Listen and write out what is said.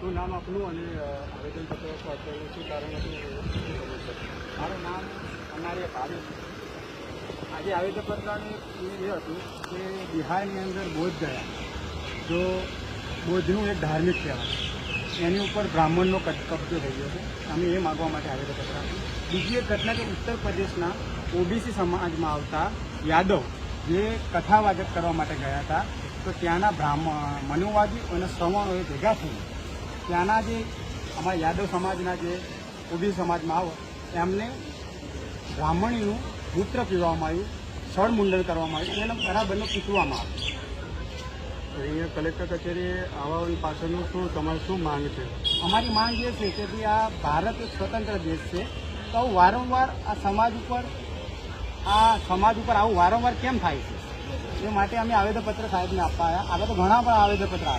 શું નામ આપનું અને આવેદનપત્ર પાઠવવાનું શું કારણ હતું? મારું નામ અનાર્ય ભાવિક. આજે આવેદનપત્રનું એ હતું કે બિહારની અંદર બોધ ગયા, જો બોધનું એક ધાર્મિક કહેવાય, એની ઉપર બ્રાહ્મણનો કબજો થઈ ગયો છે. અમે એ માગવા માટે આવેદનપત્ર આપ્યું. બીજી એક ઘટના કે ઉત્તર પ્રદેશના ઓબીસી સમાજમાં આવતા યાદવ જે કથાવાચક કરવા માટે ગયા હતા, તો ત્યાંના મનુવાદી અને શ્રવણોએ ભેગા થઈ ત્યાંના જે અમારા યાદવ સમાજના જે ઓબીસી સમાજમાં આવો એમને બ્રાહ્મણીનું મૂત્ર પીવામાં આવ્યું, સળમુંડન કરવામાં આવ્યું, એને બરાબરનું પીટવામાં આવ્યું. અહીંયા કલેક્ટર કચેરીએ આવવાની પાછળનું શું તમારી શું માંગ છે? અમારી માંગ એ છે કે ભાઈ આ ભારત એક સ્વતંત્ર દેશ છે, તો આવું વારંવાર આ સમાજ ઉપર આવું વારંવાર કેમ થાય છે? એ માટે અમે આવેદનપત્ર સાહેબને આપવા આવ્યા. આપણે તો ઘણા પણ આવેદનપત્ર આપ્યા.